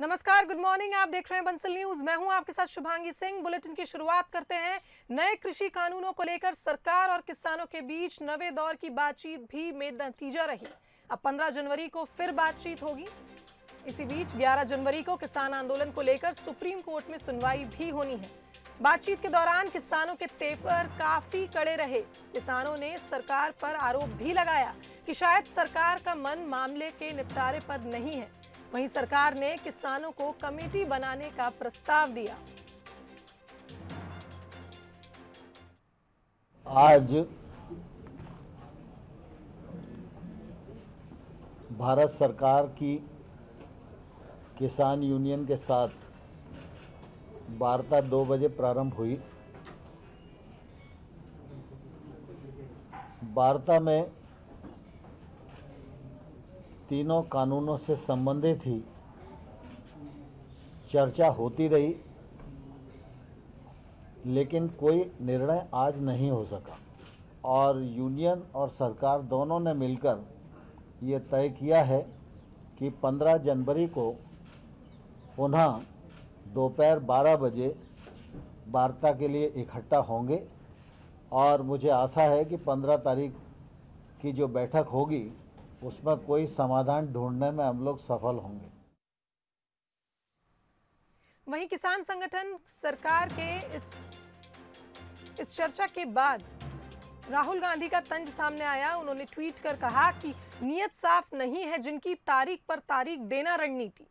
नमस्कार, good morning. आप देख रहे हैं बंसल न्यूज। मैं हूं आपके साथ शुभांगी सिंह। बुलेटिन की शुरुआत करते हैं। नए कृषि कानूनों को लेकर सरकार और किसानों के बीच नवे दौर की बातचीत भी बेनतीजा रही। अब 15 जनवरी को फिर बातचीत होगी। इसी बीच 11 जनवरी को किसान आंदोलन को लेकर सुप्रीम कोर्ट में सुनवाई भी होनी है। बातचीत के दौरान किसानों के तेवर काफी कड़े रहे। किसानों ने सरकार पर आरोप भी लगाया कि शायद सरकार का मन मामले के निपटारे पर नहीं है। वहीं सरकार ने किसानों को कमेटी बनाने का प्रस्ताव दिया। आज भारत सरकार की किसान यूनियन के साथ वार्ता 2 बजे प्रारंभ हुई। वार्ता में तीनों कानूनों से संबंधित ही चर्चा होती रही, लेकिन कोई निर्णय आज नहीं हो सका और यूनियन और सरकार दोनों ने मिलकर ये तय किया है कि 15 जनवरी को पुनः दोपहर 12 बजे वार्ता के लिए इकट्ठा होंगे और मुझे आशा है कि 15 तारीख की जो बैठक होगी उसमें कोई समाधान ढूंढने में हम लोग सफल होंगे। वहीं किसान संगठन सरकार के इस चर्चा के बाद राहुल गांधी का तंज सामने आया। उन्होंने ट्वीट कर कहा कि नियत साफ नहीं है जिनकी तारीख पर तारीख देना रणनीति।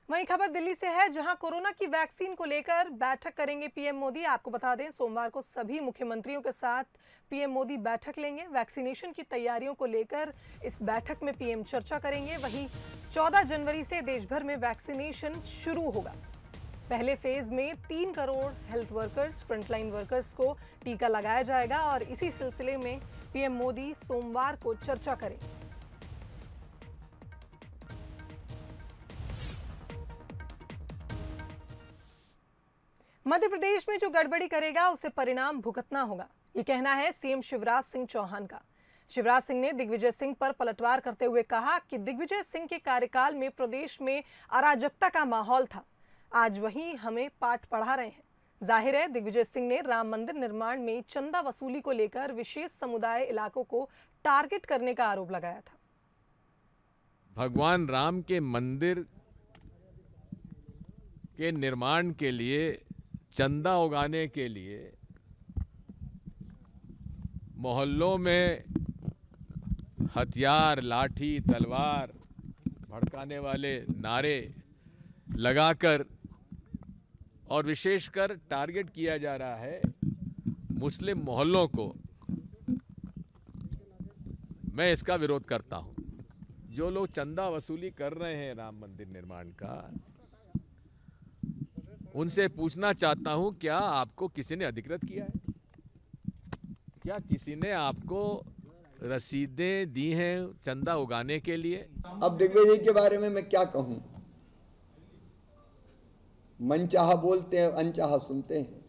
वहीं खबर दिल्ली से है, जहां कोरोना की वैक्सीन को लेकर बैठक करेंगे पीएम मोदी। आपको बता दें, सोमवार को सभी मुख्यमंत्रियों के साथ पीएम मोदी बैठक लेंगे। वैक्सीनेशन की तैयारियों को लेकर इस बैठक में पीएम चर्चा करेंगे। वहीं 14 जनवरी से देश भर में वैक्सीनेशन शुरू होगा। पहले फेज में 3 crore health workers, frontline workers को टीका लगाया जाएगा और इसी सिलसिले में पीएम मोदी सोमवार को चर्चा करेंगे। मध्य प्रदेश में जो गड़बड़ी करेगा उसे परिणाम भुगतना होगा, ये कहना है सीएम शिवराज सिंह चौहान का। शिवराज सिंह ने दिग्विजय सिंह पर पलटवार करते हुए कहा कि दिग्विजय सिंह के कार्यकाल में प्रदेश में अराजकता का माहौल था, आज वही हमें पाठ पढ़ा रहे हैं। जाहिर है, दिग्विजय सिंह ने राम मंदिर निर्माण में चंदा वसूली को लेकर विशेष समुदाय इलाकों को टारगेट करने का आरोप लगाया था। भगवान राम के मंदिर के निर्माण के लिए, चंदा उगाने के लिए मोहल्लों में हथियार, लाठी, तलवार, भड़काने वाले नारे लगाकर और विशेषकर टारगेट किया जा रहा है मुस्लिम मोहल्लों को। मैं इसका विरोध करता हूं। जो लोग चंदा वसूली कर रहे हैं राम मंदिर निर्माण का, उनसे पूछना चाहता हूं, क्या आपको किसी ने अधिकृत किया है? क्या किसी ने आपको रसीदें दी हैं चंदा उगाने के लिए? अब दिग्विजय के बारे में मैं क्या कहूं? मनचाहा बोलते हैं, अनचाहा सुनते हैं।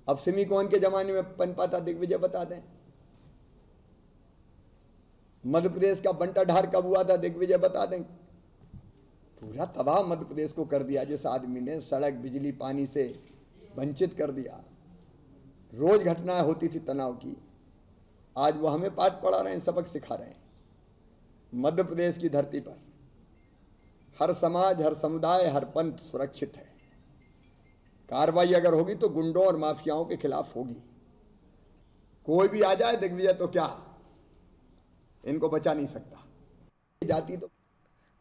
अब सिमी कौन के जमाने में पनपा था, दिग्विजय बता दें। मध्य प्रदेश का बंटा ढार कब हुआ था, दिग्विजय बता दें। पूरा तबाह मध्य प्रदेश को कर दिया जिस आदमी ने। सड़क, बिजली, पानी से वंचित कर दिया। रोज घटनाएं होती थी तनाव की। आज वो हमें पाठ पढ़ा रहे हैं, सबक सिखा रहे हैं। मध्य प्रदेश की धरती पर हर समाज, हर समुदाय, हर पंथ सुरक्षित है। कार्रवाई अगर होगी तो गुंडों और माफियाओं के खिलाफ होगी। कोई भी आ जाए, दिग्विजय तो क्या, इनको बचा नहीं सकता। जाती तो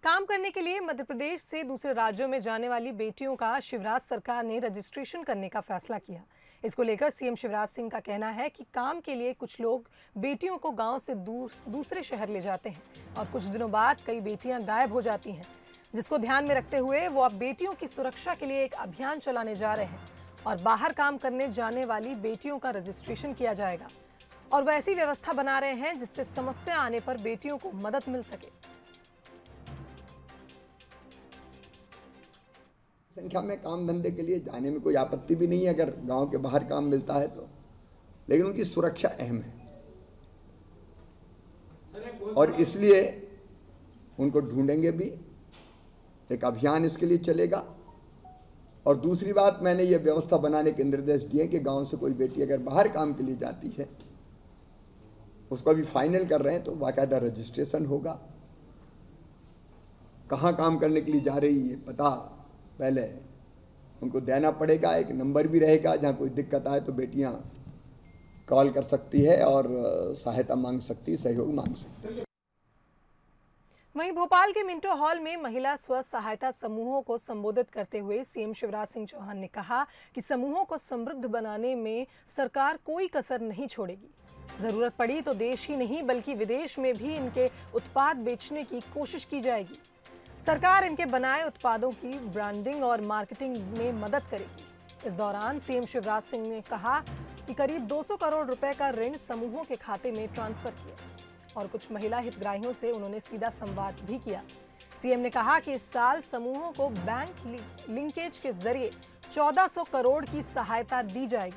काम करने के लिए मध्य प्रदेश से दूसरे राज्यों में जाने वाली बेटियों का शिवराज सरकार ने रजिस्ट्रेशन करने का फैसला किया। इसको लेकर सीएम शिवराज सिंह का कहना है कि काम के लिए कुछ लोग बेटियों को गांव से दूसरे शहर ले जाते हैं और कुछ दिनों बाद कई बेटियां गायब हो जाती हैं, जिसको ध्यान में रखते हुए वो अब बेटियों की सुरक्षा के लिए एक अभियान चलाने जा रहे हैं और बाहर काम करने जाने वाली बेटियों का रजिस्ट्रेशन किया जाएगा। और वैसी व्यवस्था बना रहे हैं जिससे समस्या आने पर बेटियों को मदद मिल सके। संख्या में काम धंधे के लिए जाने में कोई आपत्ति भी नहीं है अगर गांव के बाहर काम मिलता है तो, लेकिन उनकी सुरक्षा अहम है और इसलिए उनको ढूंढेंगे भी। एक अभियान इसके लिए चलेगा। और दूसरी बात, मैंने ये व्यवस्था बनाने के निर्देश दिए कि गांव से कोई बेटी अगर बाहर काम के लिए जाती है, उसको अभी फाइनल कर रहे हैं, तो बाकायदा रजिस्ट्रेशन होगा। कहाँ काम करने के लिए जा रही है पता पहले उनको देना पड़ेगा। एक नंबर भी रहेगा, जहाँ कोई दिक्कत आए तो बेटियां कॉल कर सकती है और सहायता मांग सकती है, सहयोग मांग सकती है। वहीं भोपाल के मिंटो हॉल में महिला स्व सहायता समूहों को संबोधित करते हुए सीएम शिवराज सिंह चौहान ने कहा कि समूहों को समृद्ध बनाने में सरकार कोई कसर नहीं छोड़ेगी। जरूरत पड़ी तो देश ही नहीं बल्कि विदेश में भी इनके उत्पाद बेचने की कोशिश की जाएगी। सरकार इनके बनाए उत्पादों की ब्रांडिंग और मार्केटिंग में मदद करेगी। इस दौरान सीएम शिवराज सिंह ने कहा कि करीब 200 करोड़ रुपए का ऋण समूहों के खाते में ट्रांसफर किया और कुछ महिला हितग्राहियों से उन्होंने सीधा संवाद भी किया। सीएम ने कहा कि इस साल समूहों को बैंक लिंकेज के जरिए 1400 करोड़ की सहायता दी जाएगी।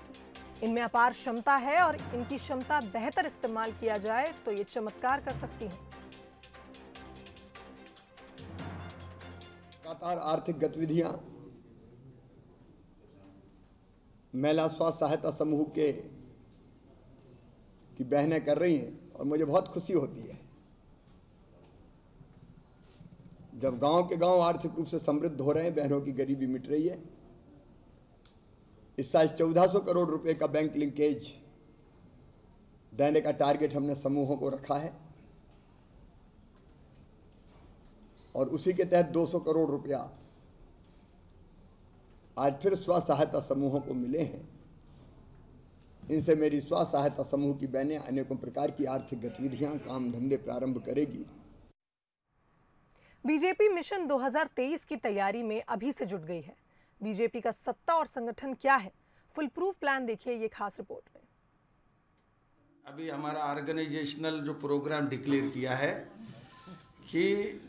इनमें अपार क्षमता है और इनकी क्षमता बेहतर इस्तेमाल किया जाए तो ये चमत्कार कर सकती हैं। लगातार आर्थिक गतिविधियां महिला स्व सहायता समूह की बहनें कर रही हैं और मुझे बहुत खुशी होती है जब गांव के गांव आर्थिक रूप से समृद्ध हो रहे हैं, बहनों की गरीबी मिट रही है। इस साल 1400 करोड़ रुपए का बैंक लिंकेज देने का टारगेट हमने समूहों को रखा है और उसी के तहत 200 करोड़ रुपया आज फिर स्व सहायता समूहों को मिले हैं। इनसे मेरी स्व सहायता समूह की बहनें अनेकों प्रकार की आर्थिक गतिविधियां, काम धंधे प्रारंभ करेगी। बीजेपी मिशन 2023 की तैयारी में अभी से जुट गई है। बीजेपी का सत्ता और संगठन क्या है, फुल प्रूफ प्लान देखिए ये खास रिपोर्ट में। अभी हमारा ऑर्गेनाइजेशनल जो प्रोग्राम डिक्लेयर किया है कि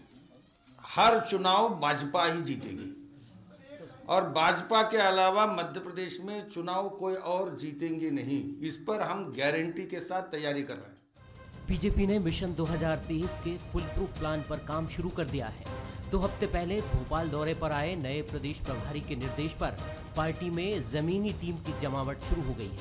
हर चुनाव भाजपा ही जीतेगी और भाजपा के अलावा मध्य प्रदेश में चुनाव कोई और जीतेंगे नहीं। इस पर हम गारंटी के साथ तैयारी कर रहे हैं। बीजेपी ने मिशन 2023 के फुल प्रूफ प्लान पर काम शुरू कर दिया है। 2 हफ्ते पहले भोपाल दौरे पर आए नए प्रदेश प्रभारी के निर्देश पर पार्टी में जमीनी टीम की जमावट शुरू हो गई है।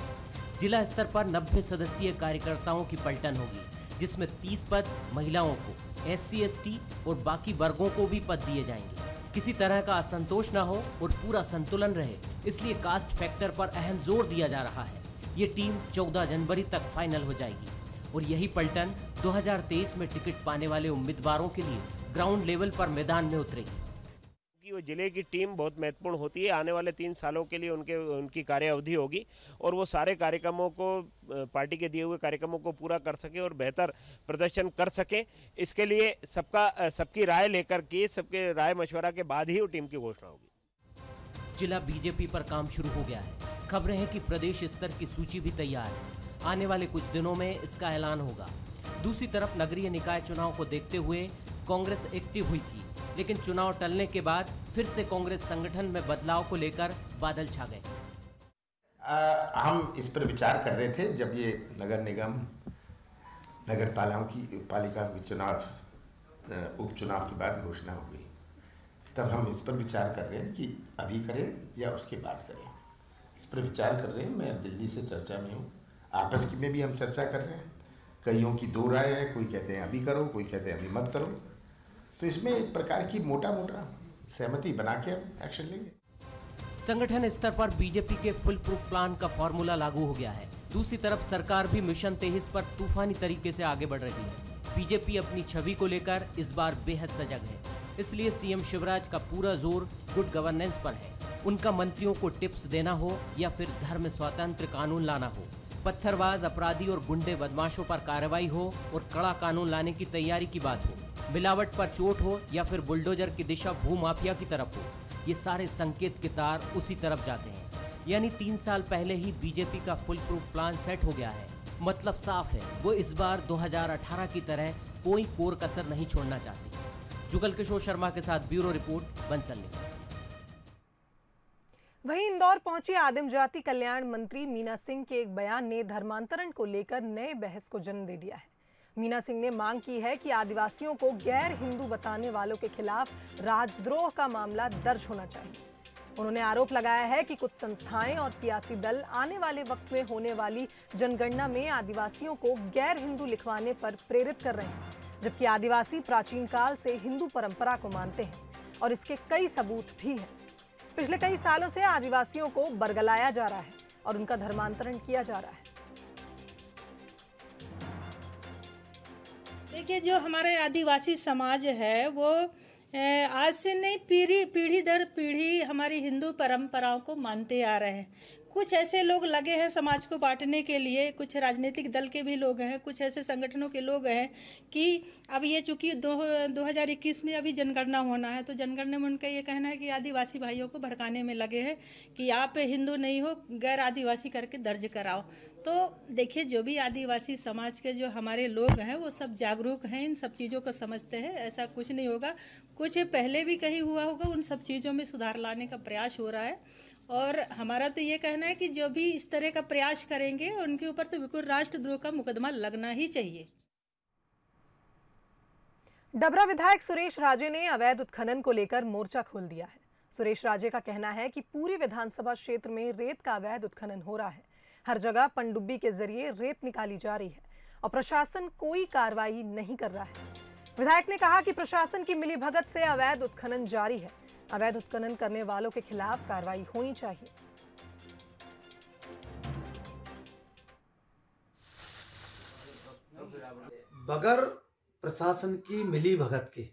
जिला स्तर पर 90 सदस्यीय कार्यकर्ताओं की पलटन होगी, जिसमें 30 पद महिलाओं को, SC ST और बाकी वर्गों को भी पद दिए जाएंगे। किसी तरह का असंतोष न हो और पूरा संतुलन रहे, इसलिए कास्ट फैक्टर पर अहम जोर दिया जा रहा है। ये टीम 14 जनवरी तक फाइनल हो जाएगी और यही पलटन 2023 में टिकट पाने वाले उम्मीदवारों के लिए ग्राउंड लेवल पर मैदान में उतरेगी। वो जिले की टीम बहुत महत्वपूर्ण होती है। आने वाले 3 सालों के लिए उनकी कार्य अवधि होगी और वो सारे कार्यक्रमों को, पार्टी के दिए हुए कार्यक्रमों को पूरा कर सके और बेहतर प्रदर्शन कर सके। इसके लिए सबकी राय लेकर के, सबके राय मशवरा के बाद ही वो टीम की घोषणा होगी। जिला बीजेपी पर काम शुरू हो गया है। खबरें हैं कि प्रदेश स्तर की सूची भी तैयार है। आने वाले कुछ दिनों में इसका ऐलान होगा। दूसरी तरफ नगरीय निकाय चुनाव को देखते हुए कांग्रेस एक्टिव हुई थी, लेकिन चुनाव टलने के बाद फिर से कांग्रेस संगठन में बदलाव को लेकर बादल छा गए। हम इस पर विचार कर रहे थे जब ये नगर निगम, नगर पालिका की चुनाव, उपचुनाव के बाद घोषणा हो गई, तब हम इस पर विचार कर रहे हैं कि अभी करें या उसके बाद करें। इस पर विचार कर रहे हैं। मैं दिल्ली से चर्चा में हूँ, आपस में भी हम चर्चा कर रहे हैं। कईयों की 2 राय है, कोई कहते हैं अभी करो, कोई कहते हैं अभी मत करो। तो इसमें एक प्रकार की मोटा सहमति बना के हम एक्शन लेंगे। संगठन स्तर पर बीजेपी के फुल प्रूफ प्लान का फॉर्मूला लागू हो गया है। दूसरी तरफ सरकार भी मिशन 23 पर तूफानी तरीके से आगे बढ़ रही है। बीजेपी अपनी छवि को लेकर इस बार बेहद सजग है, इसलिए सीएम शिवराज का पूरा जोर गुड गवर्नेंस पर है। उनका मंत्रियों को टिप्स देना हो या फिर धर्म स्वतंत्र कानून लाना हो, पत्थरबाज अपराधी और गुंडे बदमाशों पर कार्रवाई हो और कड़ा कानून लाने की तैयारी की बात हो, मिलावट पर चोट हो या फिर बुलडोजर की दिशा भूमाफिया की तरफ हो, ये सारे संकेत के तार उसी तरफ जाते हैं। यानी 3 साल पहले ही बीजेपी का फुल प्रूफ प्लान सेट हो गया है। मतलब साफ है, वो इस बार 2018 की तरह कोई कोर कसर नहीं छोड़ना चाहती। जुगल किशोर शर्मा के साथ ब्यूरो रिपोर्ट, बंसल न्यूज। वहीं इंदौर पहुंची आदिम जाति कल्याण मंत्री मीना सिंह के एक बयान ने धर्मांतरण को लेकर नए बहस को जन्म दे दिया है। मीना सिंह ने मांग की है कि आदिवासियों को गैर हिंदू बताने वालों के खिलाफ राजद्रोह का मामला दर्ज होना चाहिए। उन्होंने आरोप लगाया है कि कुछ संस्थाएं और सियासी दल आने वाले वक्त में होने वाली जनगणना में आदिवासियों को गैर हिंदू लिखवाने पर प्रेरित कर रहे हैं, जबकि आदिवासी प्राचीन काल से हिंदू परंपरा को मानते हैं और इसके कई सबूत भी हैं। पिछले कई सालों से आदिवासियों को बरगलाया जा रहा है और उनका धर्मांतरण किया जा रहा है। देखिए, जो हमारे आदिवासी समाज है वो आज से नहीं, पीढ़ी दर पीढ़ी हमारी हिंदू परंपराओं को मानते आ रहे हैं। कुछ ऐसे लोग लगे हैं समाज को बांटने के लिए, कुछ राजनीतिक दल के भी लोग हैं, कुछ ऐसे संगठनों के लोग हैं कि अब ये चूंकि 2021 में अभी जनगणना होना है, तो जनगणना में उनका ये कहना है कि आदिवासी भाइयों को भड़काने में लगे हैं कि आप हिंदू नहीं हो, गैर आदिवासी करके दर्ज कराओ। तो देखिए, जो भी आदिवासी समाज के जो हमारे लोग हैं वो सब जागरूक हैं, इन सब चीज़ों को समझते हैं। ऐसा कुछ नहीं होगा, कुछ पहले भी कहीं हुआ होगा, उन सब चीज़ों में सुधार लाने का प्रयास हो रहा है। और हमारा तो ये कहना है कि जो भी इस तरह का प्रयास करेंगे उनके ऊपर तो बिल्कुल राष्ट्रद्रोह का मुकदमा लगना ही चाहिए। डबरा विधायक सुरेश राजे ने अवैध उत्खनन को लेकर मोर्चा खोल दिया है। सुरेश राजे का कहना है कि पूरी विधानसभा क्षेत्र में रेत का अवैध उत्खनन हो रहा है। हर जगह पनडुब्बी के जरिए रेत निकाली जा रही है और प्रशासन कोई कार्रवाई नहीं कर रहा है। विधायक ने कहा कि प्रशासन की मिलीभगत से अवैध उत्खनन जारी है। अवैध उत्खनन करने वालों के खिलाफ कार्रवाई होनी चाहिए। बगैर प्रशासन की मिलीभगत के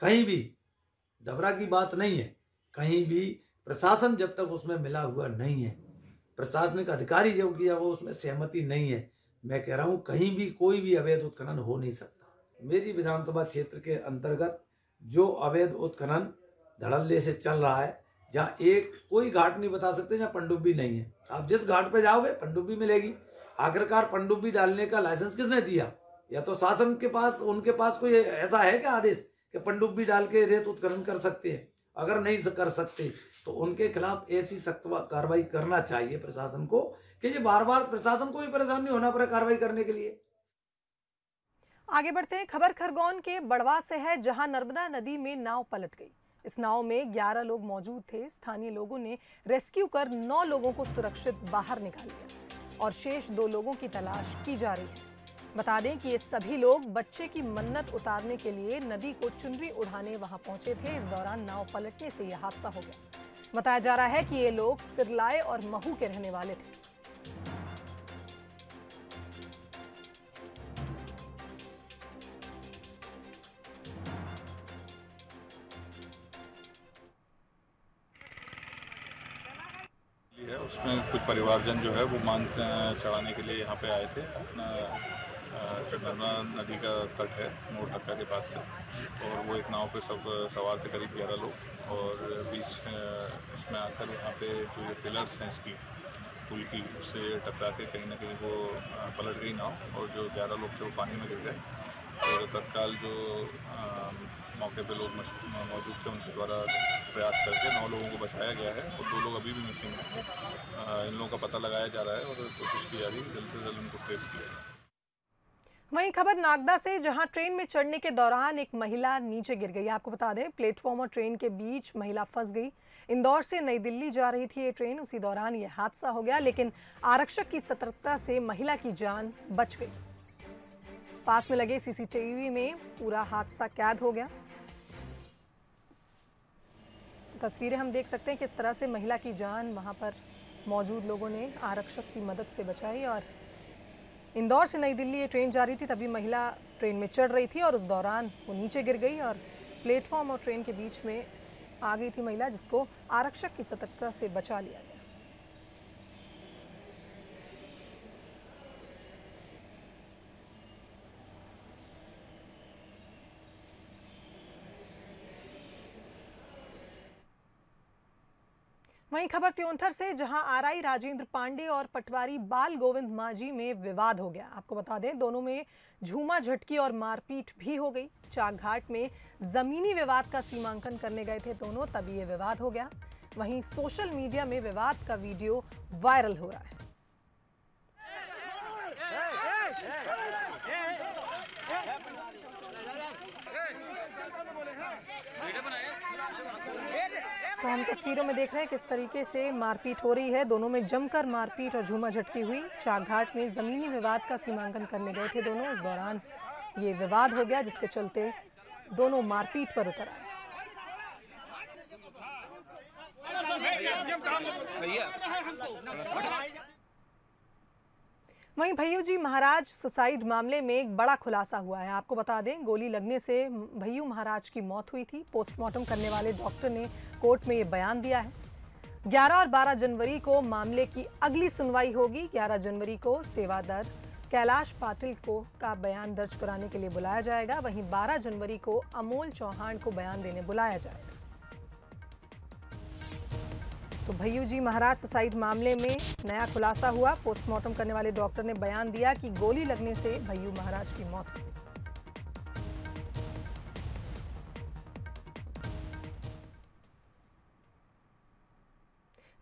कहीं भी डबरा की बात नहीं है, कहीं भी प्रशासन जब तक उसमें मिला हुआ नहीं है, प्रशासनिक अधिकारी जो किया वो उसमें सहमति नहीं है, मैं कह रहा हूं कहीं भी कोई भी अवैध उत्खनन हो नहीं सकता। मेरी विधानसभा क्षेत्र के अंतर्गत जो अवैध उत्खनन धड़ल्ले से चल रहा है, जहाँ एक कोई घाट नहीं बता सकते जहाँ पनडुब्बी नहीं है। आप जिस घाट पे जाओगे पनडुब्बी मिलेगी। आखिरकार पनडुब्बी डालने का लाइसेंस किसने दिया? या तो शासन के पास, उनके पास कोई ऐसा है क्या आदेश कि पनडुब्बी डाल के रेत उत्खनन कर सकते हैं? अगर नहीं कर सकते तो उनके खिलाफ ऐसी सख्त कार्रवाई करना चाहिए प्रशासन को कि ये बार बार प्रशासन को भी परेशान नहीं होना पड़े कार्रवाई करने के लिए। आगे बढ़ते हैं। खबर खरगोन के बड़वा से है, जहां नर्मदा नदी में नाव पलट गई। इस नाव में 11 लोग मौजूद थे। स्थानीय लोगों ने रेस्क्यू कर 9 लोगों को सुरक्षित बाहर निकाल लिया और शेष 2 लोगों की तलाश की जा रही है। बता दें कि ये सभी लोग बच्चे की मन्नत उतारने के लिए नदी को चुनरी उड़ाने वहां पहुंचे थे। इस दौरान नाव पलटने से यह हादसा हो गया। बताया जा रहा है कि ये लोग सिरलाए और महू के रहने वाले थे। उसमें कुछ परिवारजन जो है वो मान चढ़ाने के लिए यहाँ पे आए थे। अपना नर्मदा नदी का तट है मोड़ टक्का के पास से, और वो एक नाव पे सब सवार थे, करीब 11 लोग। और बीच इसमें आकर यहाँ पे जो ये पिलर्स हैं इसकी पुल की, उससे टकरा के कहीं ना कहीं वो पलट गई नाव और जो 11 लोग थे वो पानी में गिर गए। और तत्काल जो मौके पे लोग मौजूद थे उनके द्वारा प्रयास करके 9 लोगों को बचाया गया है और 2 लोग अभी भी मिसिंग हैं। इन लोगों का पता लगाया जा रहा है और कोशिश की जा रही है जल्द से जल्द उनको ट्रेस किया जाए। वहीं खबर नागदा से, जहां ट्रेन में चढ़ने के दौरान एक महिला नीचे गिर गई। आपको बता दें, प्लेटफॉर्म और ट्रेन के बीच महिला फंस गई। इंदौर से नई दिल्ली जा रही थी ये ट्रेन। उसी दौरान ये हादसा हो गया, लेकिन आरक्षक की सतर्कता से महिला की जान बच गई। पास में लगे सीसीटीवी में पूरा हादसा कैद हो गया। तस्वीरें हम देख सकते हैं किस तरह से महिला की जान वहां पर मौजूद लोगों ने आरक्षक की मदद से बचाई। और इंदौर से नई दिल्ली ये ट्रेन जा रही थी, तभी महिला ट्रेन में चढ़ रही थी और उस दौरान वो नीचे गिर गई और प्लेटफॉर्म और ट्रेन के बीच में आ गई थी महिला, जिसको आरक्षक की सतर्कता से बचा लिया गया। वहीं खबर त्योंथर से, जहां आरआई राजेंद्र पांडे और पटवारी बाल गोविंद मांझी में विवाद हो गया। आपको बता दें, दोनों में झूमा झटकी और मारपीट भी हो गई। चाकघाट में जमीनी विवाद का सीमांकन करने गए थे दोनों, तभी ये विवाद हो गया। वहीं सोशल मीडिया में विवाद का वीडियो वायरल हो रहा है। तो हम तस्वीरों में देख रहे हैं किस तरीके से मारपीट हो रही है। दोनों में जमकर मारपीट और झूमा झटकी हुई। चाकघाट में जमीनी विवाद का सीमांकन करने गए थे दोनों, इस दौरान ये विवाद हो गया, जिसके चलते दोनों मारपीट पर उतर आए। वहीं भैयू जी महाराज सुसाइड मामले में एक बड़ा खुलासा हुआ है। आपको बता दें, गोली लगने से भैयू महाराज की मौत हुई थी। पोस्टमार्टम करने वाले डॉक्टर ने कोर्ट में ये बयान दिया है। 11 और 12 जनवरी को मामले की अगली सुनवाई होगी। 11 जनवरी को सेवादर कैलाश पाटिल को का बयान दर्ज कराने के लिए बुलाया जाएगा। वहीं 12 जनवरी को अमोल चौहान को बयान देने बुलाया जाएगा। तो भैयू जी महाराज सुसाइड मामले में नया खुलासा हुआ। पोस्टमार्टम करने वाले डॉक्टर ने बयान दिया कि गोली लगने से भैयू महाराज की मौत हुई।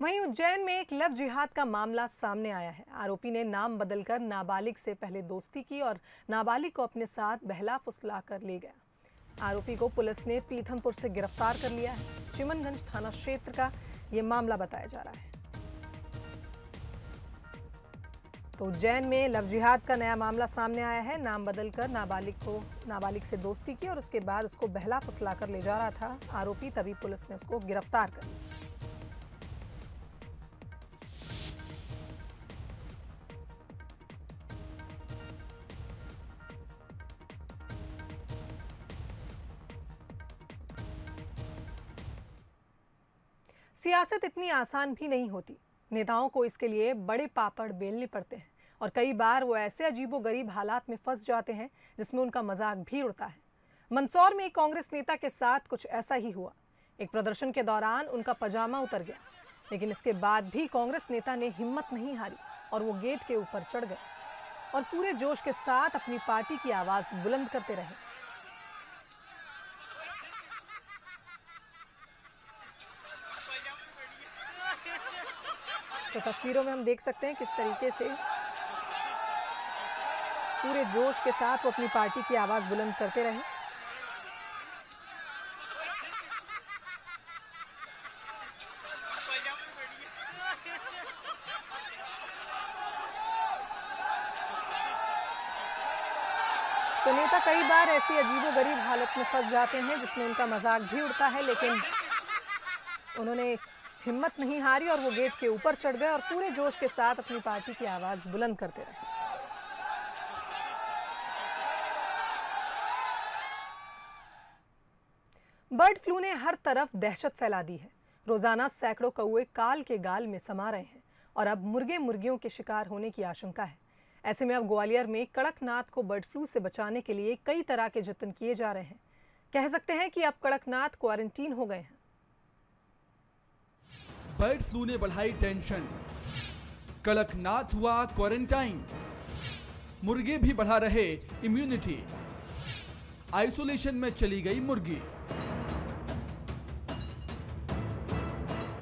वहीं उज्जैन में एक लव जिहाद का मामला सामने आया है। आरोपी ने नाम बदलकर नाबालिग से पहले दोस्ती की और नाबालिग को अपने साथ बहला फुसला कर ले गया। आरोपी को पुलिस ने पीथमपुर से गिरफ्तार कर लिया है। चिमनगंज थाना क्षेत्र का ये मामला बताया जा रहा है। तो उज्जैन में लव जिहाद का नया मामला सामने आया है। नाम बदलकर नाबालिग से दोस्ती की और उसके बाद उसको बहला फुसला कर ले जा रहा था आरोपी, तभी पुलिस ने उसको गिरफ्तार कर लिया। सियासत इतनी आसान भी नहीं होती। नेताओं को इसके लिए बड़े पापड़ बेलने पड़ते हैं और कई बार वो ऐसे अजीबोगरीब हालात में फंस जाते हैं जिसमें उनका मजाक भी उड़ता है। मंदसौर में एक कांग्रेस नेता के साथ कुछ ऐसा ही हुआ। एक प्रदर्शन के दौरान उनका पजामा उतर गया, लेकिन इसके बाद भी कांग्रेस नेता ने हिम्मत नहीं हारी और वो गेट के ऊपर चढ़ गए और पूरे जोश के साथ अपनी पार्टी की आवाज बुलंद करते रहे। तो तस्वीरों में हम देख सकते हैं किस तरीके से पूरे जोश के साथ वो अपनी पार्टी की आवाज बुलंद करते रहे। तो नेता कई बार ऐसी अजीबोगरीब हालत में फंस जाते हैं जिसमें उनका मजाक भी उड़ता है, लेकिन उन्होंने हिम्मत नहीं हारी और वो गेट के ऊपर चढ़ गए और पूरे जोश के साथ अपनी पार्टी की आवाज बुलंद करते रहे। बर्ड फ्लू ने हर तरफ दहशत फैला दी है। रोजाना सैकड़ों कौए काल के गाल में समा रहे हैं और अब मुर्गे मुर्गियों के शिकार होने की आशंका है। ऐसे में अब ग्वालियर में कड़कनाथ को बर्ड फ्लू से बचाने के लिए कई तरह के जतन किए जा रहे हैं। कह सकते हैं कि अब कड़कनाथ क्वारंटीन हो गए हैं। बर्ड फ्लू ने बढ़ाई टेंशन, कड़कनाथ हुआ क्वारंटाइन, मुर्गे भी बढ़ा रहे इम्यूनिटी, आइसोलेशन में चली गई मुर्गी।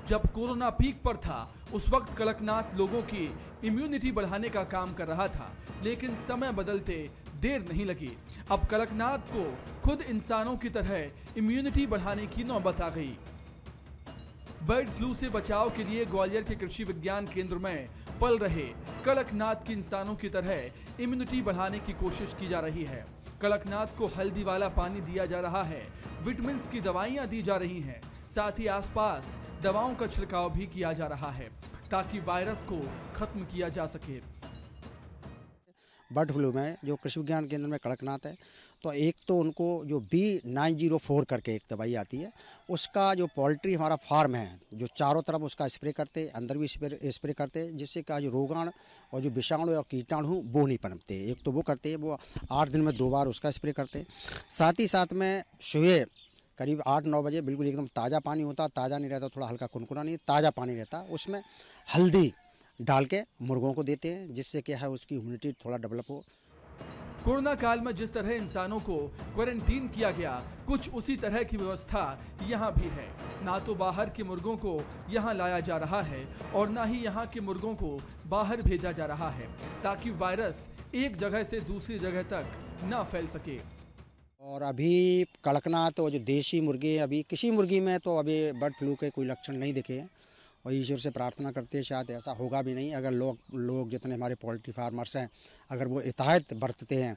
जब कोरोना पीक पर था उस वक्त कड़कनाथ लोगों की इम्यूनिटी बढ़ाने का काम कर रहा था, लेकिन समय बदलते देर नहीं लगी। अब कड़कनाथ को खुद इंसानों की तरह इम्यूनिटी बढ़ाने की नौबत आ गई। बर्ड फ्लू से बचाव के लिए ग्वालियर के कृषि विज्ञान केंद्र में पल रहे कड़कनाथ की इंसानों की तरह इम्यूनिटी बढ़ाने की कोशिश की जा रही है। कड़कनाथ को हल्दी वाला पानी दिया जा रहा है, विटामिन की दवाइयां दी जा रही हैं, साथ ही आसपास दवाओं का छिड़काव भी किया जा रहा है ताकि वायरस को खत्म किया जा सके। बर्ड फ्लू में जो कृषि विज्ञान केंद्र में कड़कनाथ है, तो एक तो उनको जो B904 करके एक दवाई आती है, उसका जो पोल्ट्री हमारा फार्म है जो चारों तरफ उसका स्प्रे करते, अंदर भी स्प्रे करते, जिससे का जो रोगाणु और जो विषाणु और कीटाणु वो नहीं पनपते। एक तो वो करते हैं, वो 8 दिन में 2 बार उसका स्प्रे करते। साथ ही साथ में सुबह करीब 8-9 बजे बिल्कुल एकदम ताज़ा पानी होता, ताज़ा नहीं रहता, थोड़ा हल्का कुनकुना नहीं, ताज़ा पानी रहता, उसमें हल्दी डाल के मुर्गों को देते हैं, जिससे क्या है उसकी इम्यूनिटी थोड़ा डेवलप हो। कोरोना काल में जिस तरह इंसानों को क्वारंटीन किया गया, कुछ उसी तरह की व्यवस्था यहाँ भी है। ना तो बाहर के मुर्गों को यहाँ लाया जा रहा है और ना ही यहाँ के मुर्गों को बाहर भेजा जा रहा है, ताकि वायरस एक जगह से दूसरी जगह तक ना फैल सके। और अभी कड़कनाथ और जो देशी मुर्गे, अभी किसी मुर्गी में तो अभी बर्ड फ्लू के कोई लक्षण नहीं दिखे हैं और ईश्वर से प्रार्थना करते हैं शायद ऐसा होगा भी नहीं। अगर लोग जितने हमारे पोल्ट्री फार्मर्स हैं, अगर वो एहतियात बरतते हैं,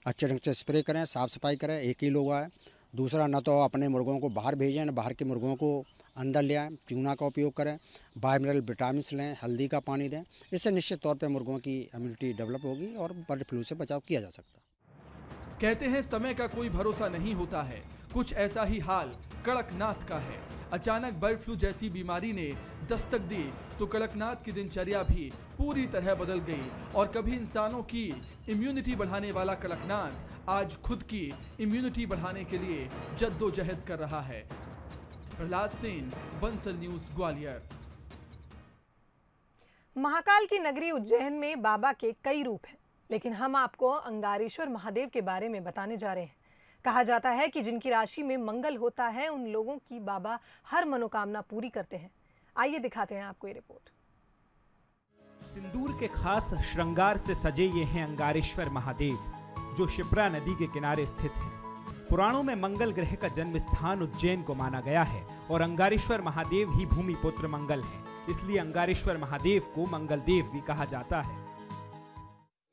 अच्छे ढंग से स्प्रे करें, साफ़ सफाई करें, एक ही लोग आए, दूसरा न तो अपने मुर्गों को बाहर भेजें, न बाहर के मुर्गों को अंदर ले आएँ, चूना का उपयोग करें, बायोमिनरल विटामिन लें, हल्दी का पानी दें, इससे निश्चित तौर पर मुर्गों की इम्यूनिटी डेवलप होगी और बर्ड फ्लू से बचाव किया जा सकता है। कहते हैं समय का कोई भरोसा नहीं होता है, कुछ ऐसा ही हाल कड़कनाथ का है। अचानक बर्ड फ्लू जैसी बीमारी ने दस्तक दी तो कड़कनाथ की दिनचर्या भी पूरी तरह बदल गई और कभी इंसानों की इम्यूनिटी बढ़ाने वाला कड़कनाथ आज खुद की इम्यूनिटी बढ़ाने के लिए जद्दोजहद कर रहा है। प्रहलाद सेन, बंसल न्यूज, ग्वालियर। महाकाल की नगरी उज्जैन में बाबा के कई रूप हैं, लेकिन हम आपको अंगारेश्वर महादेव के बारे में बताने जा रहे हैं। कहा जाता है कि जिनकी राशि में मंगल होता है उन लोगों की बाबा हर मनोकामना पूरी करते हैं। आइए दिखाते हैं आपको ये रिपोर्ट। सिंदूर के खास श्रृंगार से सजे ये हैं अंगारेश्वर महादेव, जो शिप्रा नदी के किनारे स्थित हैं। पुराणों में मंगल ग्रह का जन्म स्थान उज्जैन को माना गया है और अंगारेश्वर महादेव ही भूमि पुत्र मंगल हैं, इसलिए अंगारेश्वर महादेव को मंगल देव भी कहा जाता है।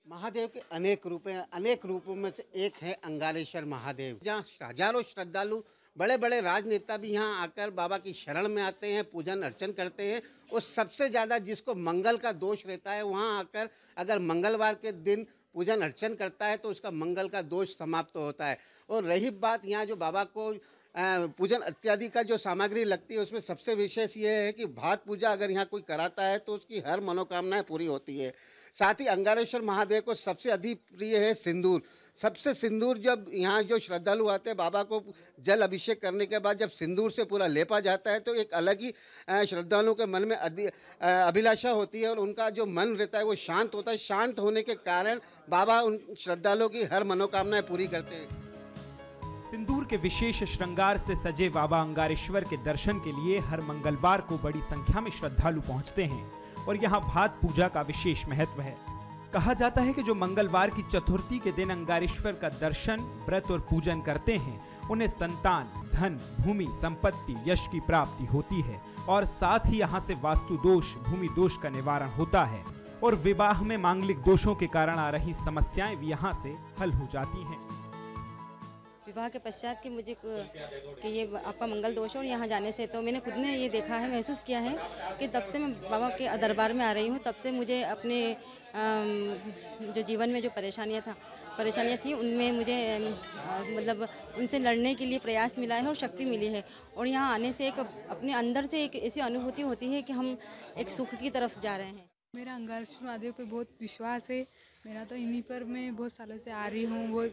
महादेव के अनेक रूप हैं, अनेक रूपों में से एक है अंगारेश्वर महादेव, जहाँ हजारों श्रद्धालु, बड़े बड़े राजनेता भी यहाँ आकर बाबा की शरण में आते हैं, पूजन अर्चन करते हैं। और सबसे ज़्यादा जिसको मंगल का दोष रहता है, वहाँ आकर अगर मंगलवार के दिन पूजन अर्चन करता है तो उसका मंगल का दोष समाप्त होता है। और रही बात यहाँ जो बाबा को पूजन इत्यादि का जो सामग्री लगती है, उसमें सबसे विशेष ये है कि भात पूजा अगर यहाँ कोई कराता है तो उसकी हर मनोकामनाएं पूरी होती है। साथ ही अंगारेश्वर महादेव को सबसे अधिक प्रिय है सिंदूर। सबसे सिंदूर जब यहाँ जो श्रद्धालु आते हैं, बाबा को जल अभिषेक करने के बाद जब सिंदूर से पूरा लेपा जाता है तो एक अलग ही श्रद्धालुओं के मन में अभिलाषा होती है और उनका जो मन रहता है वो शांत होता है। शांत होने के कारण बाबा उन श्रद्धालुओं की हर मनोकामनाएं पूरी करते हैं। सिंदूर के विशेष श्रृंगार से सजे बाबा अंगारेश्वर के दर्शन के लिए हर मंगलवार को बड़ी संख्या में श्रद्धालु पहुंचते हैं और यहाँ भात पूजा का विशेष महत्व है। कहा जाता है कि जो मंगलवार की चतुर्थी के दिन अंगारेश्वर का दर्शन, व्रत और पूजन करते हैं, उन्हें संतान, धन, भूमि, संपत्ति, यश की प्राप्ति होती है और साथ ही यहाँ से वास्तु दोष, भूमि दोष का निवारण होता है और विवाह में मांगलिक दोषों के कारण आ रही समस्याएं भी यहाँ से हल हो जाती हैं। विवाह के पश्चात कि मुझे कि ये आपका मंगल दोष है और यहाँ जाने से, तो मैंने खुद ने ये देखा है, महसूस किया है कि तब से मैं बाबा के दरबार में आ रही हूँ, तब से मुझे अपने जो जीवन में जो परेशानियाँ थी उनमें मुझे मतलब उनसे लड़ने के लिए प्रयास मिला है और शक्ति मिली है। और यहाँ आने से एक अपने अंदर से एक ऐसी अनुभूति होती है कि हम एक सुख की तरफ जा रहे हैं। मेरा अंगारेश्वर महादेव पे बहुत विश्वास है। मेरा तो इन्हीं पर मैं बहुत सालों से आ रही हूँ। वो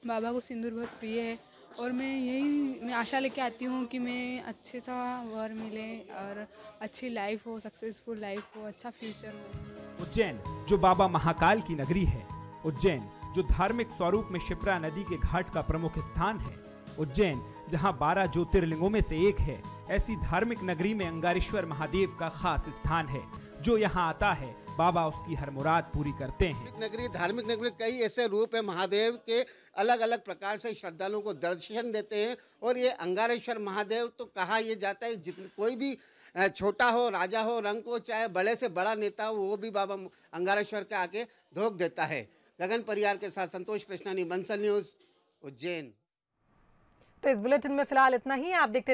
बाबा को सिंदूर बहुत प्रिय है और मैं आशा लेके आती हूँ कि मैं अच्छे सा वर मिले और अच्छी लाइफ हो, सक्सेसफुल लाइफ हो, अच्छा फ्यूचर हो। उज्जैन जो बाबा महाकाल की नगरी है, उज्जैन जो धार्मिक स्वरूप में शिप्रा नदी के घाट का प्रमुख स्थान है, उज्जैन जहां 12 ज्योतिर्लिंगों में से एक है, ऐसी धार्मिक नगरी में अंगारेश्वर महादेव का खास स्थान है। जो यहाँ आता है बाबा उसकी हर मुराद पूरी करते हैं। धार्मिक नगरी कई ऐसे रूप है महादेव के, अलग अलग प्रकार से श्रद्धालुओं को दर्शन देते हैं। और ये अंगारेश्वर महादेव तो कहा यह जाता है कोई भी छोटा हो, राजा हो, रंग हो, चाहे बड़े से बड़ा नेता हो, वो भी बाबा अंगारेश्वर के आके धोख देता है। गगन परियार के साथ संतोष कृष्णानी, बंसल न्यूज, उज्जैन। तो इस बुलेटिन में फिलहाल इतना ही। आप देखते